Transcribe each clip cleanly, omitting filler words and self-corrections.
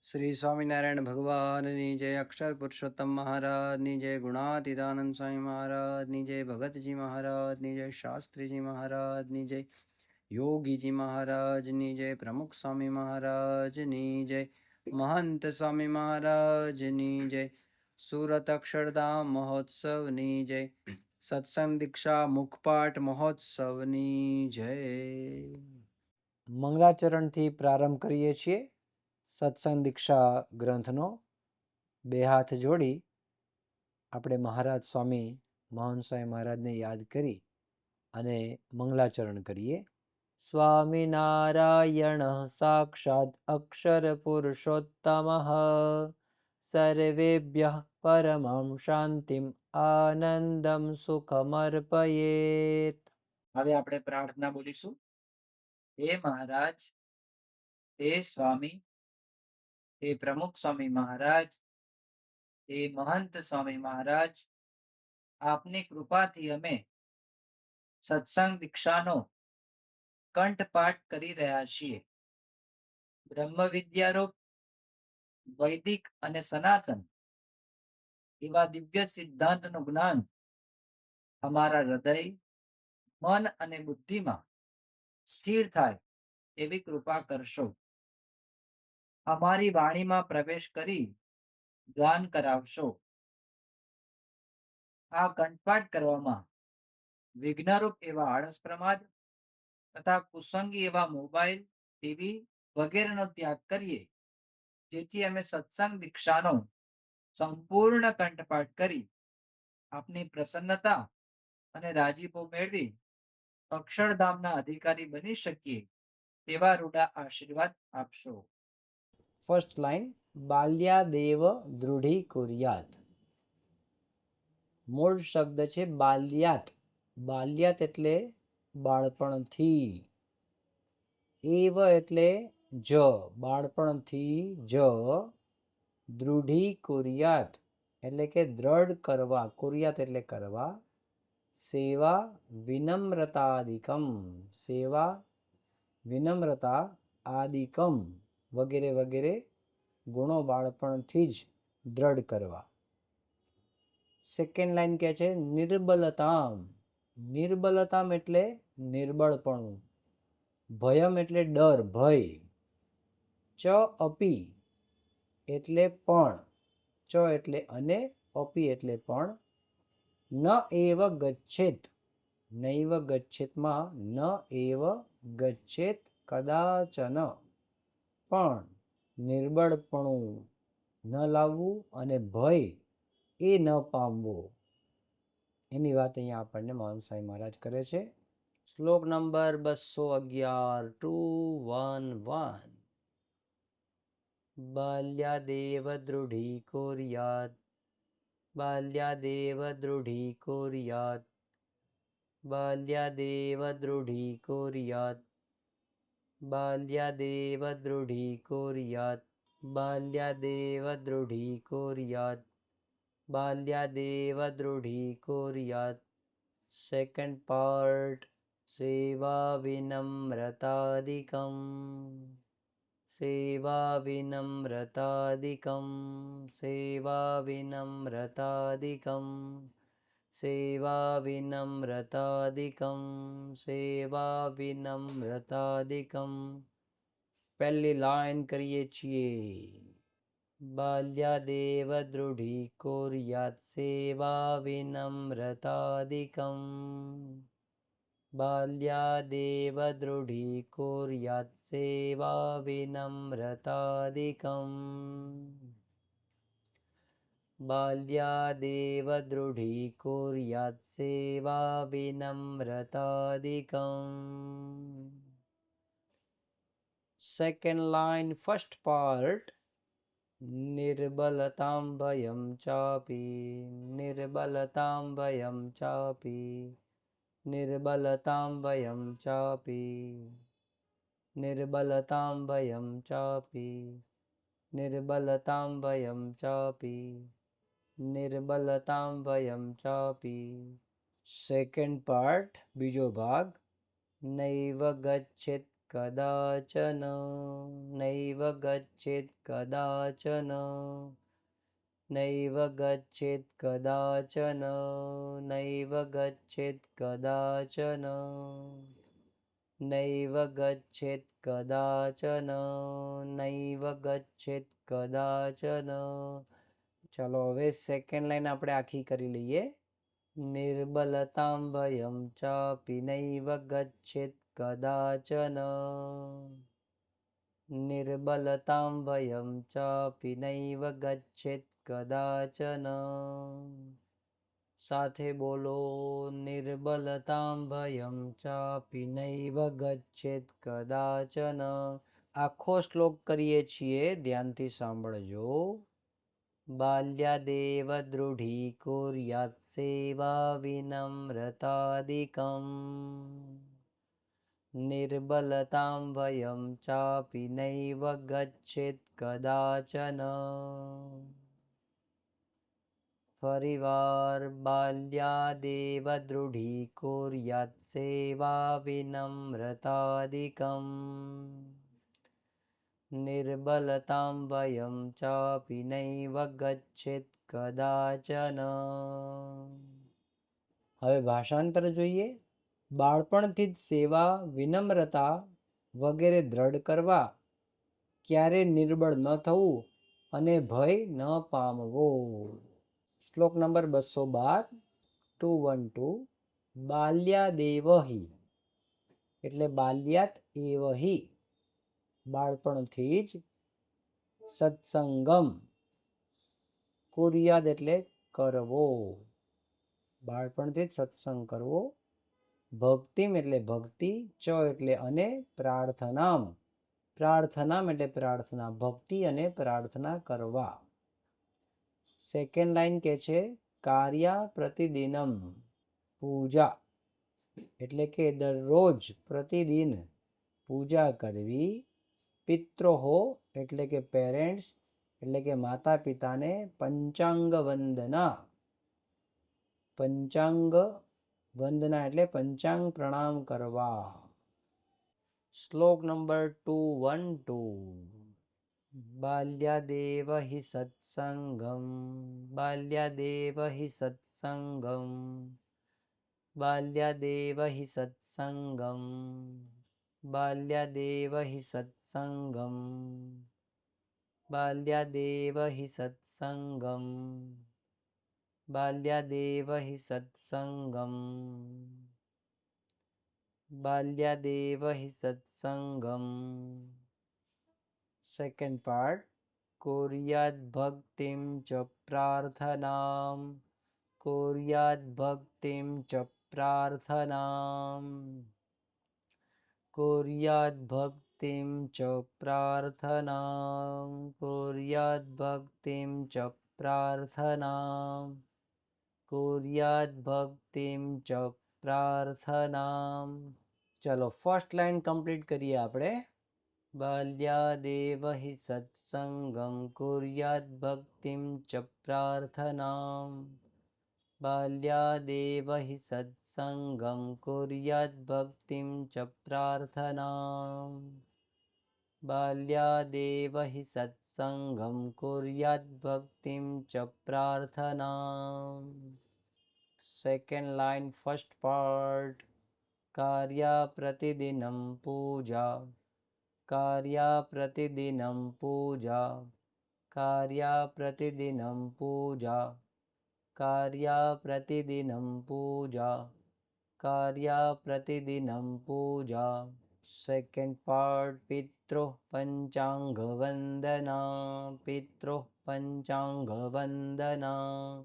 श्री स्वामीनारायण भगवाननी जय, अक्षर पुरुषोत्तम महाराजनी जय, गुणातीतानंद स्वामी महाराजनी जय, भगतजी महाराजनी जय, शास्त्रीजी महाराजनी जय, योगीजी महाराजनी जय, प्रमुख स्वामी महाराजनी जय, महंत स्वामी महाराजनी जय, सूरत अक्षरधाम महोत्सवनी जय, सत्संग दीक्षा मुखपाठ महोत्सवनी जय। મંગલાચરણથી પ્રારંભ કરીએ છીએ સત્સંગ દીક્ષા ગ્રંથનો। બે હાથ જોડી આપણે મહારાજ સ્વામી મહંત સ્વામી મહારાજને યાદ કરી અને મંગલાચરણ કરીએ। સ્વામિનારાયણ સાક્ષાત અક્ષર પુરુષોત્તમ સર્વેભ્યઃ પરમં શાંતિમ આનંદમ સુખમર્પયેત। હવે આપણે પ્રાર્થના બોલીશું। હે મહારાજ, હે સ્વામી, હે પ્રમુખ સ્વામી મહારાજ, હે મહંત સ્વામી મહારાજ, આપની કૃપાથી અમે સત્સંગ દીક્ષાનો કંઠપાઠ કરી રહ્યા છીએ। બ્રહ્મ વિદ્યારૂપ વૈદિક અને સનાતન એવા દિવ્ય સિદ્ધાંતનું જ્ઞાન અમારા હૃદય, મન અને બુદ્ધિમાં સ્થિર થાય એવી કૃપા કરશો। અમારી વાણીમાં પ્રવેશ કરી ગાન કરાવશો। આ કંઠપાઠ કરવામાં વિઘ્નરૂપ એવા આળસ પ્રમાદ તથા કુસંગી એવા મોબાઈલ, ટીવી વગેરેનો ત્યાગ કરીએ, જેથી અમે સત્સંગ દીક્ષાનો સંપૂર્ણ કંઠપાઠ કરી આપની પ્રસન્નતા અને રાજીપો મેળવી અક્ષરધામના અધિકારી બની શકીએ તેવા રૂડા આશીર્વાદ આપશો। ફર્સ્ટ લાઈન, બાલ્યાદેવ દૃઢી કુર્યાત। મૂળ શબ્દ છે બાલ્યાત। બાલ્યાત એટલે બાળપણથી, એવ એટલે જ, બાળપણથી જ, દૃઢી કુર્યાત એટલે કે દ્રઢ કરવા, કુર્યાત એટલે કરવા, સેવા વિનમ્રતાદિકમ, સેવા વિનમ્રતા આદિકમ વગેરે વગેરે ગુણો બાળપણથી જ દ્રઢ કરવા। સેકન્ડ લાઈન કહે છે નિર્બલતામ। નિર્બલતામ એટલે નિર્બળપણું, ભયમ એટલે ડર, ભય, ચ અપી એટલે પણ, ચ એટલે અને, અપી એટલે પણ, ન એવ ગચ્છેત, નૈવ ગચ્છેતમાં ન એવ ગચ્છેત કદાચન, પણ નિર્બળપણું ન લાવવું અને ભય એ ન પામવો, એની વાત અહીંયા આપણને મહંત સ્વામી મહારાજ કરે છે। શ્લોક નંબર 211, 211। બાલ્યાદેવ દૃઢી કુર્યાત, બાલ્યાદેવ દૃઢી કુર્યાત, બાલ્યાદેવ દૃઢી કુર્યાત, બાલ્યાદેવ દૃઢી કુર્યાત, બાલ્યાદેવ દૃઢી કુર્યાત, બાલ્યાદેવ દૃઢી કુર્યાત। સેકન્ડ પાર્ટ, સેવા વિનમ્રતાદિકમ, સેવા વિનમ્રતાદિકમ, સેવા વિનમ્રતાદિકમ, સેવા વિનમ્રતાદિકમ, સેવા વિનમ્રતાદિકમ। પહેલી લાઈન કરીએ છીએ। બાલ્યાદેવ દૃઢી કુર્યાત સેવા વિનમ્રતાદિકમ, બાલ્યાદેવ દૃઢી કુર્યાત સેવા વિનમ્રતાદિકમ, બાલ્યાદેવ દૃઢી કુર્યાત સેવા વિનમ્રતાદિકમ। સેકન્ડ લાઈન, ફર્સ્ટ પાર્ટ, નિર્બલતામ ભયમ ચાપી, નિર્બલતામ ભયમ ચાપી, નિર્બલતામ ભયમ ચાપી, નિર્બલતામ ભયમ ચાપી, નિર્બલતામ ભયમ ચાપી, નિર્બલતામ ભયમ ચાપી। સેકન્ડ પાર્ટ, બીજો ભાગ, નૈવ ગચ્છેત कदाचन नैव गच्छेत् कदाचन नैव गच्छेत् कदाचन नैव गच्छेत् कदाचन नैव गच्छेत् कदाचन नैव गच्छेत् कदाचन. ચાલો હવે સેકન્ડ લાઈન આપણે આખી કરી લઈએ. નિર્બલતાં વયં ચાપી નૈવ ગચ્છેત કદાચન નિર્બલતાં વયં ચાપી નૈવ ગચ્છેત કદાચન. સાથે બોલો, નિર્બલતાં ભયં ચાપી નૈવ ગચ્છેત કદાચન. આખો શ્લોક કરીએ છીએ, ધ્યાનથી સાંભળજો. બાલ્યાદેવ દૃઢીકુર્યાત્ સેવા વિનમ્રતાદિકम् નિર્બલતાં વયં ચાપી નૈવ ગચ્છેત કદાચન. ફરીવાર, બાલ્યાદેવ દૃઢીકુર્યાત્ સેવા વિનમ્રતાદિકम् નિર્બલતાં વયં ચાપી નૈવ ગચ્છેત કદાચન. હવે ભાષાંતર જોઈએ. બાળપણથી જ સેવા, વિનમ્રતા વગેરે દ્રઢ કરવા, ક્યારે નિર્બળ ન થવું અને ભય ન પામવો. શ્લોક નંબર 212 212. બાલ્યાદેવહિ એટલે બાલ્યાત એવહિ બાળપણથી જ સત્સંગમ કુર્યાદ એટલે કરવો, બાળપણથી જ સત્સંગ કરવો. ભક્તિમ એટલે ભક્તિ, ચ એટલે અને, પ્રાર્થનામ પ્રાર્થનામ એટલે પ્રાર્થના, ભક્તિ અને પ્રાર્થના કરવા. સેકન્ડ લાઈન કે છે કાર્યા પ્રતિદિનમ પૂજા એટલે કે દરરોજ પ્રતિદિન પૂજા કરવી. પિત્રોહો એટલે કે પેરેન્ટ્સ એટલે કે માતા પિતાને પંચાંગ વંદના, પંચાંગ વંદના એટલે પંચાંગ પ્રણામ કરવા. શ્લોક નંબર 212. બાલ્યાદેવ હિ સત્સંગમ બાલ્યાદેવ હિ સત્સંગમ બાલ્યાદેવ હિ સત્સંગમ બાલ્યાદેવ હિ સત્સંગમ બાલ્યાદેવ હિ સત્સંગમ બાલ્યાદેવ હિ સત્સંગમ બાલ્યાદેવ હિ સત્સંગમ. Second part. કુર્યાદ ભક્તિમ ચ પ્રાર્થનામ કુર્યાદ ભક્તિમ ચ પ્રાર્થનામ કુર્યાદ ભક્તિમ ચ પ્રાર્થનામ કુર્યાદ ભક્તિમ ચ પ્રાર્થનામ કુર્યાદ ભક્તિમ ચ પ્રાર્થનામ. ચલો ફર્સ્ટ લાઈન કમ્પ્લીટ કરીએ આપણે. બાલ્યાદેવ હિ સત્સંગમ કુર્યાદ ભક્તિમ ચ પ્રાર્થનામ બાલ્યાદેવ હિ સત્સંગમ કુર્યાદ ભક્તિમ ચ પ્રાર્થનામ બાલ્યાદેવ હિ સત્સંગમ કુર્યાદ ભક્તિમ ચ પ્રાર્થનામ. Second line first part. કાર્યા પ્રતિદિનમ પૂજા કાર્યા પ્રતિદિનમ પૂજા કાર્યા પ્રતિદિનમ પૂજા કાર્યા પ્રતિદિનમ પૂજા કાર્યા પ્રતિદિનમ પૂજા. Second part. પિતૃ પંચાંગ વંદના પિતૃ પંચાંગ વંદના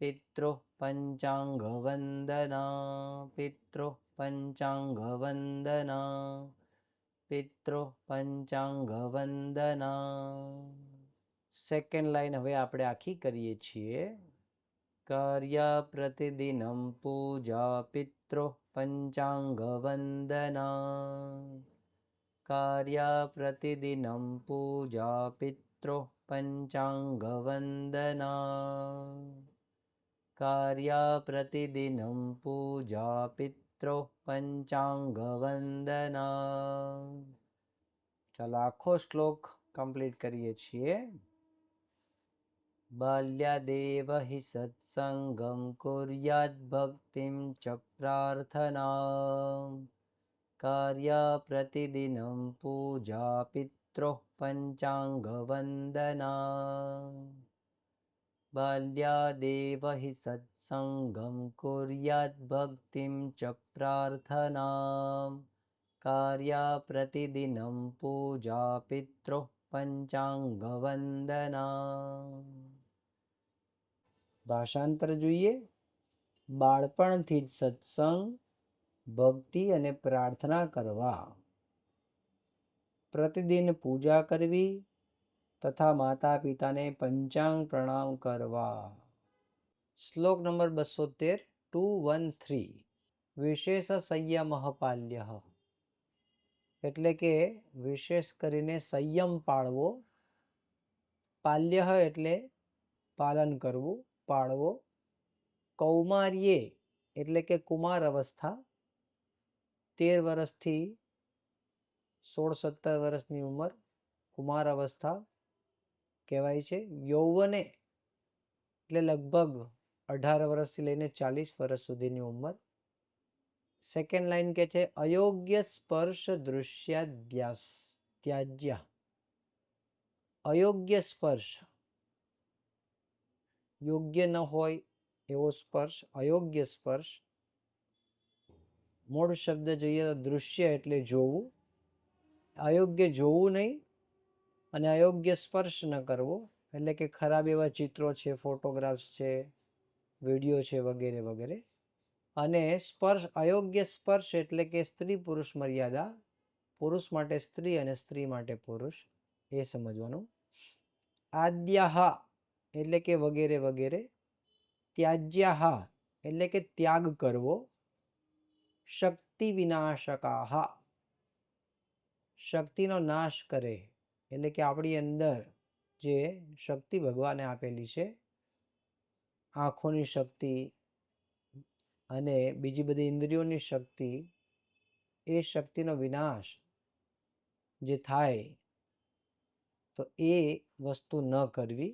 પિતૃ પંચાંગ વંદના પિતૃ પંચાંગ વંદના પિતૃ પંચાંગ વંદના. સેકન્ડ લાઈન હવે આપણે આખી કરીએ છીએ. કાર્યા પ્રતિદિનમ પૂજા પિતૃ પંચાંગ વંદના કાર્યા પ્રતિદિનમ પૂજા પિતૃ પંચાંગ વંદના કાર્યા પ્રતિદિનમ પૂજા પિતૃ પંચાંગ વંદના ચાલો આખો શ્લોક કમ્પ્લીટ કરીએ છીએ. બાલ્યાદેવ હિ સત્સંગમ કુર્યાદ ભક્તિમ ચ પ્રાર્થના કાર્ય પ્રતિદિનમ પૂજા પિત્રોઃ પંચાંગવંદના. બાલ્યાદેવ હિ સત્સંગમ કુર્યાદ ભક્તિમ ચ પ્રાર્થના કાર્ય પ્રતિદિનમ પૂજા પિત્રોઃ પંચાંગવંદના. ભાષાંતર જોઈએ. બાળપણથી જ સત્સંગ, ભક્તિ અને પ્રાર્થના કરવા, પ્રતિદિન પૂજા કરવી તથા માતા પિતાને પંચાંગ પ્રણામ કરવા. શ્લોક નંબર 213 213. વિશેષ સંયમ પાલ્ય એટલે કે વિશેષ કરીને સંયમ પાળવો. પાલ્ય એટલે પાલન કરવું, પાળવો. કૌમાર્યે એટલે કે કુમાર અવસ્થા, 13 વર્ષથી 16-17 વર્ષની ઉંમર કુમાર અવસ્થા કહેવાય છે. યૌવને એટલે લગભગ 18 વર્ષથી લઈને 40 વર્ષ સુધીની ઉંમર. સેકન્ડ લાઈન કે છે અયોગ્ય સ્પર્શ દૃશ્યાધ્યાસ ત્યાજ્ય. અયોગ્ય સ્પર્શ, યોગ્ય ન હોય એવો સ્પર્શ, અયોગ્ય સ્પર્શ. મૂળ શબ્દ જોઈએ તો દૃશ્ય એટલે જોવું. અયોગ્ય જોવું નહીં અને અયોગ્ય સ્પર્શ ન કરવો એટલે કે ખરાબ એવા ચિત્રો છે, ફોટોગ્રાફ્સ છે, વિડીયો છે વગેરે વગેરે. અને સ્પર્શ, અયોગ્ય સ્પર્શ એટલે કે સ્ત્રી પુરુષ મર્યાદા, પુરુષ માટે સ્ત્રી અને સ્ત્રી માટે પુરુષ, એ સમજવાનું. આદ્યાહા એટલે કે વગેરે વગેરે. ત્યાજ્યાહા એટલે કે ત્યાગ કરવો. શક્તિ વિનાશકાહા, શક્તિનો નાશ કરે એટલે કે આપણી અંદર જે શક્તિ ભગવાને આપેલી છે, આંખોની શક્તિ અને બીજી બધી ઇન્દ્રિયોની શક્તિ, એ શક્તિનો વિનાશ જે થાય તો એ વસ્તુ ન કરવી.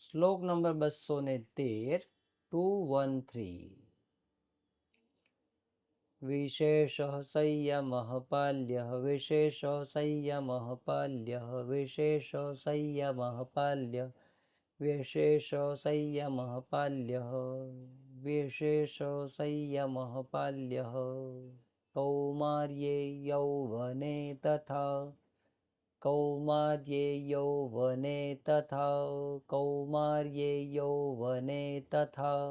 શ્લોક નંબર 213 213. વિશેષ સંયમ પાલ્ય વિશેષ સંયમ પાલ્ય વિશેષ સંયમ પાલ્ય વિશેષ સંયમ પાલ્ય વિશેષ સંયમ પાલ્ય. કૌમાર્યે યૌવને તથા કૌમાર્યે યૌવને તથા કૌમાર્યે યૌવને તથા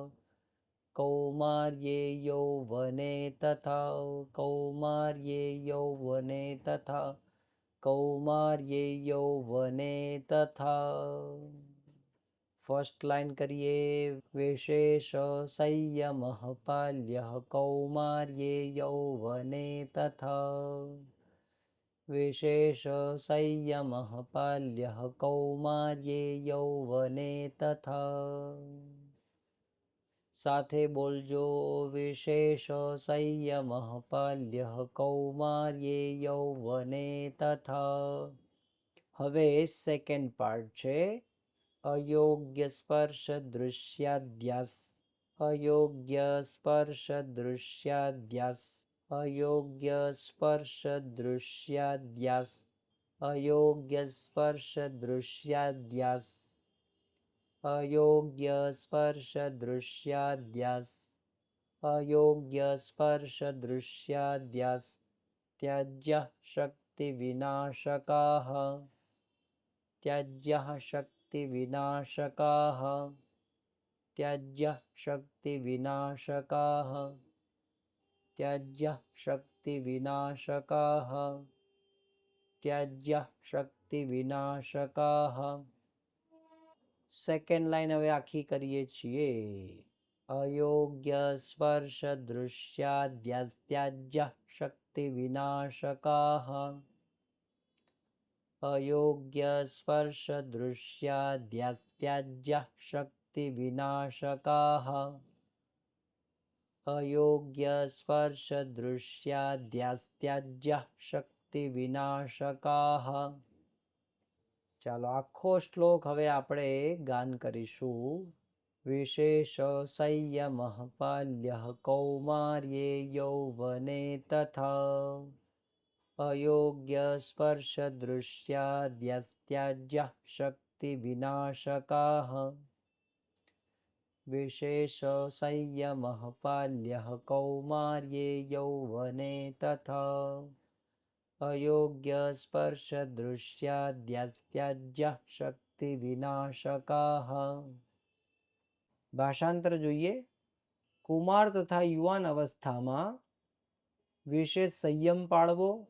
કૌમાર્યે યૌવને તથા કૌમાર્યે યૌવને તથા કૌમાર્યે યૌવને તથા. ફર્સ્ટ લાઈન કરીએ. વિશેષ સંયમ પાલ્ય કૌમાર્યે યૌવને તથા વિશેષ સંયમ પાલ્ય કૌમાર્યે યૌવને તથા. સાથે બોલજો. વિશેષ સંયમ પાલ્ય કૌમાર્યે યૌવને તથા. હવે સેકન્ડ પાર્ટ છે અયોગ્ય સ્પર્શ દૃશ્યાધ્યાસ. અયોગ્ય સ્પર્શ દૃશ્યાધ્યાસ. અયોગ્ય સ્પર્શ દૃશ્યાધ્યાસ. અયોગ્ય સ્પર્શ દૃશ્યાધ્યાસ. અયોગ્ય સ્પર્શ દૃશ્યાધ્યાસ. અયોગ્ય સ્પર્શ દૃશ્યાધ્યાસ. ત્યજ્ય શક્તિ વિનાશકાઃ. ત્યજ્ય શક્તિ વિનાશકાઃ. ત્યજ્ય શક્તિ વિનાશકાઃ. ત્યજ્ય શક્તિ વિનાશકાઃ. ત્યજ્ય શક્તિ વિનાશકાઃ. સેકન્ડ લાઈન હવે આખી કરીએ છીએ. અયોગ્ય સ્પર્શ દૃશ્યાધ્યાસ ત્યજ્ય શક્તિ વિનાશકાઃ. અયોગ્ય સ્પર્શ દૃશ્યાધ્યાસ ત્યજ્ય શક્તિ વિનાશકાઃ. અયોગ્ય સ્પર્શ દૃશ્યાધ્યાસ ત્યજ્ય શક્તિ શક્તિ વિનાશકાહ. ચાલો આખો શ્લોક હવે આપણે ગાન કરીશું. વિશેષ સંયમઃ પાલ્યઃ કૌમાર્યે યૌવને તથા અયોગ્ય સ્પર્શ દૃશ્યાદ્યસ્ત્યાજ્યઃ શક્તિ વિનાશકાહ. વિશેષ સંયમઃ પાલ્યઃ કૌમાર્યે યૌવને તથા અયોગ્ય સ્પર્શ દૃશ્યાદ્યસ્ત્યાજ્યઃ શક્તિ વિનાશકાહ. ભાષાંતર જોઈએ. કુમાર તથા યુવાન અવસ્થામાં વિશેષ સંયમ પાળવો,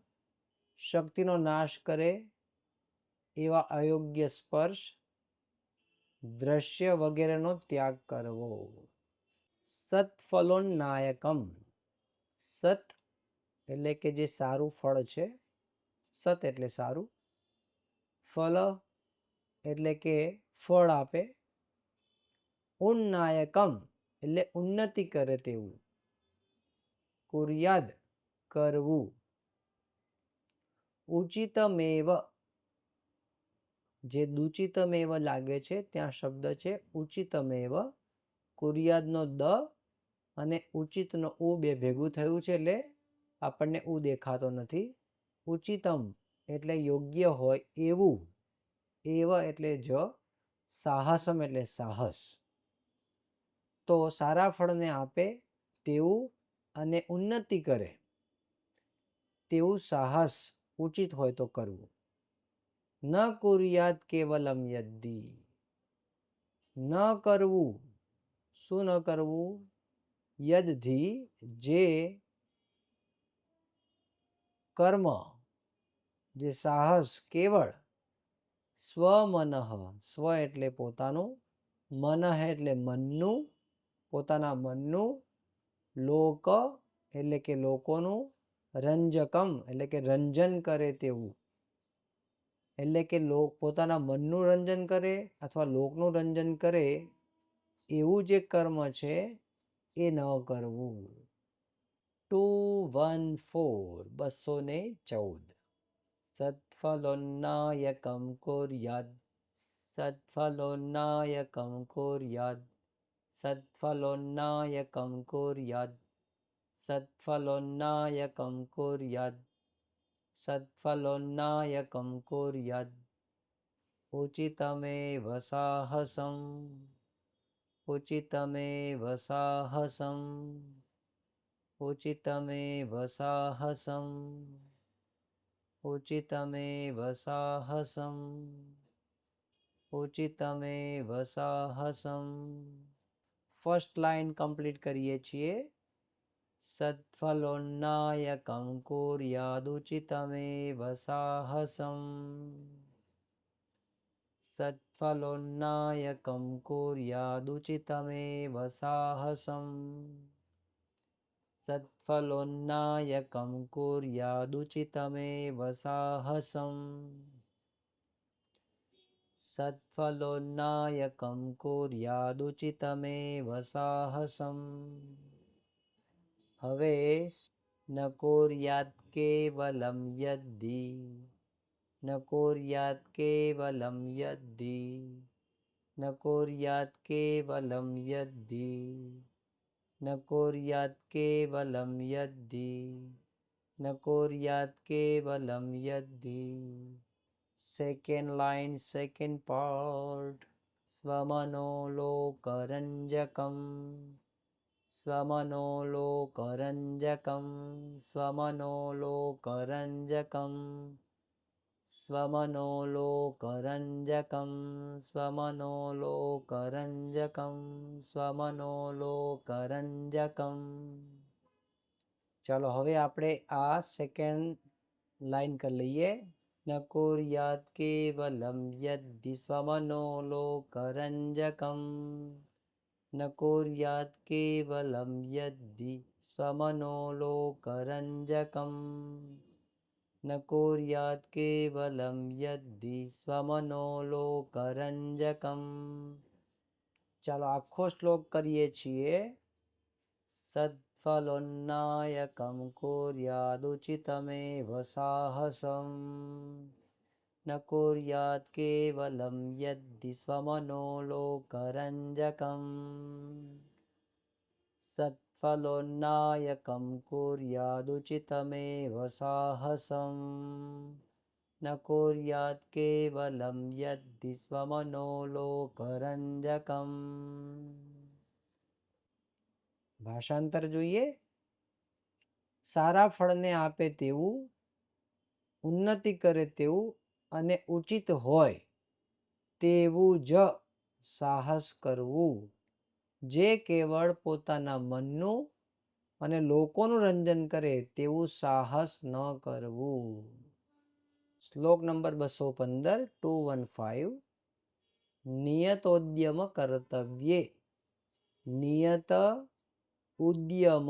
શક્તિનો નાશ કરે એવા અયોગ્ય સ્પર્શ, દ્રશ્ય વગેરેનો ત્યાગ કરવો. સત્ફલોન્નાયકમ. સત એટલે કે જે સારું ફળ છે. સત એટલે સારું. ફલ એટલે કે ફળ આપે. ઉન્નાયકમ એટલે ઉન્નતિ કરે તેવું. કુર્યાદ કરવું. ઉચિતમેવ જે દુચિતમેવ લાગે છે ત્યાં શબ્દ છે ઉચિતમેવ. કુર્યાદનો દ અને ઉચિતનો ઉ બે ભેગું થયું છે એટલે આપણને ઉ દેખાતો નથી. ઉચિતમ એટલે યોગ્ય હોય એવું. એવ એટલે જ. સાહસમ એટલે સાહસ. તો સારા ફળને આપે તેવું અને ઉન્નતિ કરે તેવું સાહસ ઉચિત હોય તો કરવું. ન કુર્યાત કેવલમ યદ્ધિ. ન કરવું. શું ન કરવું? યદ્ધિ જે કર્મ, જે સાહસ કેવળ સ્વમનઃ. સ્વ એટલે પોતાનું, મનઃ એટલે મનનું, પોતાના મનનું, લોક એટલે કે લોકોનું, રંજકમ એટલે કે રંજન કરે તેવું. એટલે કે પોતાના મનનું રંજન કરે અથવા લોકનું રંજન કરે એવું જે કર્મ છે એ ન કરવું. 214 214. સત્ફલોન્નાયકમ કુર્યાદ. સત્ફલોન્નાયકમ કુર્યાદ. સત્ફલોન્નાયકમ કુર્યાદ. સત્ફલોન્નાયકમ કુર્યાદ. સત્ફલોન્નાયકમ કુર્યાદ. ઉચિતમેવ સાહસમ. ઉચિતમેવ સાહસમ. ઉચિતમેવ સાહસમ. ઉચિતમેવ સાહસમ. ઉચિતમેવ સાહસમ. ફર્સ્ટ લાઈન કમ્પ્લીટ કરીએ છીએ. સત્ફલોન્નાયકમ કુર્યાદુચિતમેવ સાહસમ. સત્ફલોન્નાયકમ કુર્યાદુચિતમેવ સાહસમ. સત્ફલોન્નાયકમ કુર્યાદુચિતમેવ સાહસમ. સત્ફલોન્નાયકમ કુર્યાદુચિતમેવ સાહસમ. હવે ન કુર્યાત કેવલમ યદ્ધિ. ન કુર્યાત કેવલમ યદ્ધિ. ન કુર્યાત કેવલમ યદ્ધિ. ન કુર્યાત કેવલમ યદ્ધિ. ન કુર્યાત કેવલમ યદ્ધિ. Second line second part. સ્વમનોલોકરંજકમ. સ્વમનોલોકરંજકમ. સ્વમનોલોકરંજકમ. સ્વમનોલોકરંજકમ. સ્વમનોલોકરંજકમ. સ્વમનોલોકરંજકમ. ચાલો હવે આપણે આ સેકન્ડ લાઈન કરી લઈએ. ન કુર્યાત કેવલમ યદ્ધિ સ્વમનોલોકરંજકમ. ન કુર્યાત કેવલમ યદ્ધિ સ્વમનોલોકરંજકમ. ન કુર્યાત કેવલમ યદ્ધિ સ્વમનોલોકરંજકમ. ચાલો આખો શ્લોક કરીએ છીએ. સત્ફલોન્નાયકમ सत्फलोन्नायकं कुर्यादुचितमेव साहसम् न कुर्यात् केवलं यद्धि स्वमनोलोकरञ्जकम् सत्फलोन्नायकं कुर्यादुचितमेव साहसम् न कुर्यात् केवलं यद्धि स्वमनोलोकरञ्जकम्। ભાષાંતર જોઈએ. સારા ફળને આપે તેવું, ઉન્નતિ કરે તેવું અને ઉચિત હોય તેવું જ સાહસ કરવું. જે કેવળ પોતાના મનનું અને લોકોનું રંજન કરે તેવું સાહસ ન કરવું. શ્લોક નંબર 215 215. નિયતોદ્યમ કર્તવ્યે. નિયત ઉદ્યમ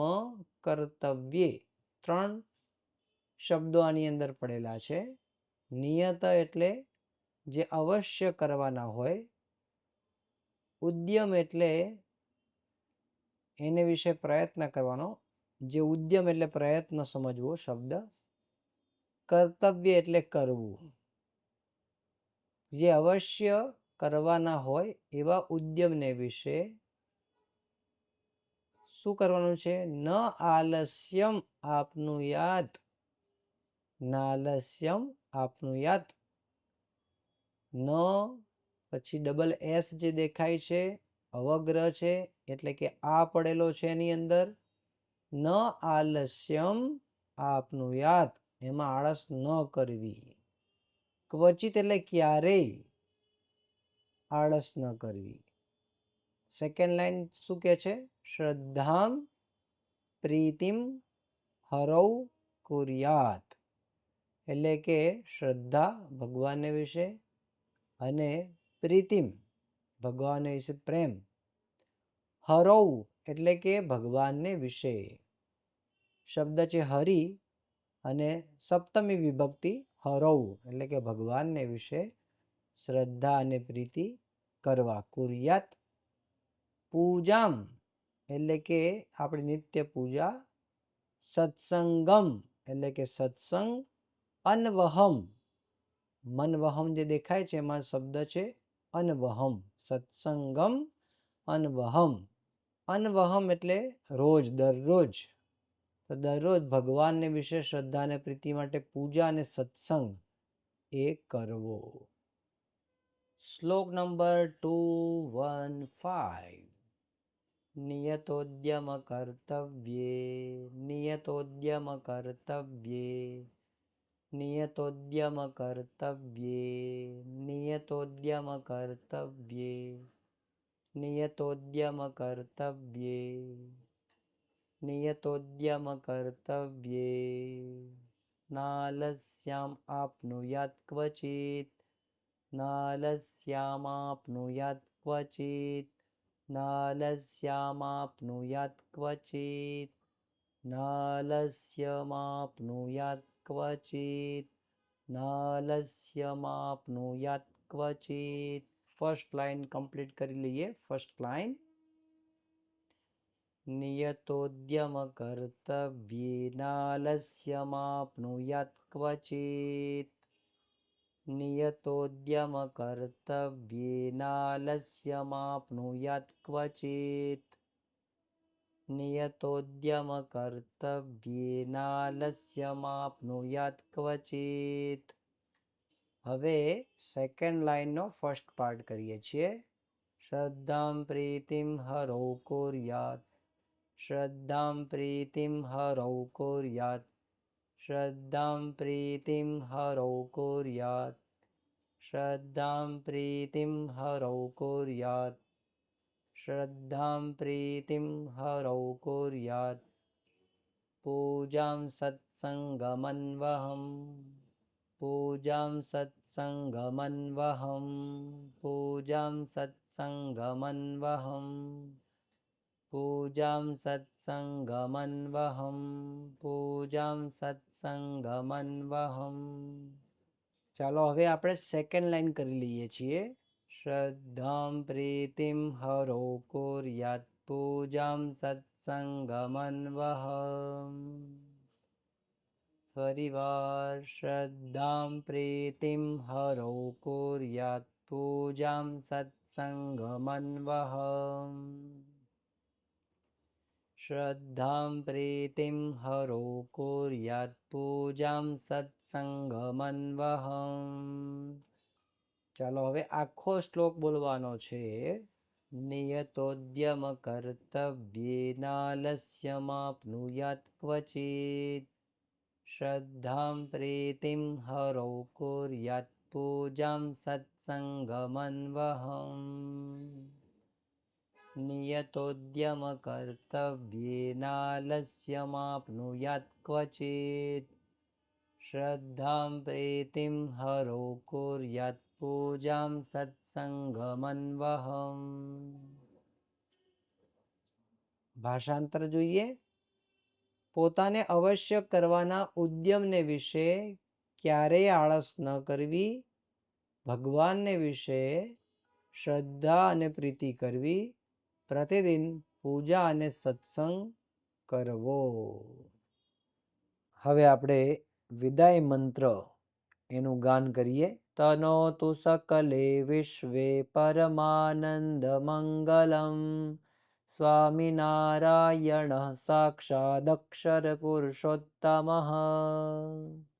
કર્તવ્યે. 3 શબ્દો આની અંદર પડેલા છે. નિયત એટલે જે અવશ્ય કરવાના હોય. ઉદ્યમ એટલે એને વિશે પ્રયત્ન કરવાનો. જે ઉદ્યમ એટલે પ્રયત્ન સમજવો શબ્દ. કર્તવ્ય એટલે કરવું. જે અવશ્ય કરવાના હોય એવા ઉદ્યમને વિશે શું કરવાનું છે? ન આલસ્યમ આપનુયાત. નાલસ્યમ આપનુયાત. ન પછી ડબલ એસ જે દેખાય છે અવગ્રહ છે એટલે કે આ પડેલો છે એની અંદર. ન આલસ્યમ આપનુયાત. એમાં આળસ ન કરવી. ક્વચિત એટલે ક્યારેય આળસ ન કરવી. સેકન્ડ લાઈન શું કે છે? શ્રદ્ધામ પ્રીતિમ હરૌ કુર્યાત. એટલે કે શ્રદ્ધા ભગવાનને વિશે અને પ્રીતિમ ભગવાનને વિશે પ્રેમ. હરૌ એટલે કે ભગવાનને વિશે. શબ્દ છે હરિ અને સપ્તમી વિભક્તિ હરૌ એટલે કે ભગવાનને વિશે શ્રદ્ધા અને પ્રીતિ કરવા. કુર્યાત. પૂજામ એટલે કે આપણી નિત્ય પૂજા. સત્સંગમ એટલે કે સત્સંગ. અનવહમ મનવહમ જે દેખાય છે એમાં શબ્દ છે અનવહમ. સત્સંગમ અનવહમ. અનવહમ એટલે રોજ દરરોજ. તો દરરોજ ભગવાનને વિશે શ્રદ્ધા અને પ્રીતિ માટે પૂજા અને સત્સંગ એ કરવો. શ્લોક નંબર 215. નિયતોદ્યમ કર્તવ્યે. નિયતોદ્યમ કર્તવ્યે. નિયતોદ્યમ કર્તવ્યે. નિયતોદ્યમ કર્તવ્યે. નિયતોદ્યમ કર્તવ્યે. નિયતોદ્યમ કર્તવ્યે. નાલસ્યામ આપનુયાત ક્વચિત. નાલસ્યામાપ્નુયાત ક્વચિત. નાલસ્યામાપ્નુયાત ક્વચિત. નાલસ્યમાપ્નુયાત ક્વચિત. નાલસ્યમાપ્નુયાત ક્વચિત. ફર્સ્ટ લાઈન કમ્પ્લીટ કરી લઈએ. First line. નિયતોદ્યમ કર્તવ્યે નાલસ્યમાપ્નુયાત ક્વચિત. નિયતોદ્યમ કર્તવ્યે નાલસ્યમાપ્નુયાત ક્વચિત. નિયતોદ્યમ કર્તવ્યે નાલસ્યમાપ્નુયાત ક્વચિત. હવે સેકન્ડ લાઈનનો ફર્સ્ટ પાર્ટ કરીએ છીએ. શ્રદ્ધામ પ્રીતિમ હરૌ કુર્યાત. શ્રદ્ધામ પ્રીતિમ હરૌ કુર્યાત. શ્રદ્ધામ પ્રીતિમ હરૌ કુર્યાત. શ્રદ્ધામ પ્રીતિમ હરૌ કુર્યાત. શ્રદ્ધામ પ્રીતિમ હરૌ કુર્યાત. પૂજામ સત્સંગમન્વહમ. પૂજામ સત્સંગમન્વહમ. પૂજામ સત્સંગમન્વહમ. પૂજામ સત્સંગમન્વહમ. પૂજામ સત્સંગમન્વહમ. ચાલો હવે આપણે સેકન્ડ લાઈન કરી લઈએ છીએ. શ્રદ્ધામ પ્રીતિમ હરૌ કુર્યાત. પૂજામ સત્સંગમન્વહમ. સત્સંગમન્વઃ ફરીવાર શ્રદ્ધાં પ્રીતિમ હરો કુર્યાત પૂજાં સત્સંગમન્વઃ શ્રદ્ધાં પ્રીતિમ હરો કુર્યાત પૂજાં સત્સંગમન્વઃ. ચાલો હવે આખો શ્લોક બોલવાનો છે. નિયતોદ્યમ કર્તવ્યેનાલસ્યમાપ્નુયાત ક્વચિત શ્રદ્ધાં પ્રીતિમ હરો કુર્યાત પૂજાં સત્સંગમન્વઃ. નિયતોદ્યમ કર્તવ્યેનાલસ્યમાપ્નુયાત ક્વચિત શ્રદ્ધાં પ્રીતિમ હરો કુર્યાત પૂજાં સત્સંગમન્વઃ. ભાષાંતર જોઈએ. પોતાને અવશ્ય કરવાના ઉદ્યમને વિશે ક્યારેય આળસ ન કરવી, ભગવાનને વિશે શ્રદ્ધા અને પ્રીતિ કરવી, પ્રતિદિન પૂજા અને સત્સંગ કરવો. હવે આપણે વિદાય મંત્ર એનું ગાન કરીએ. તનોતુ સકલે વિશ્વે પરમાનંદ મંગલમ સ્વામિનારાયણ સાક્ષાદક્ષર પુરુષોત્તમઃ.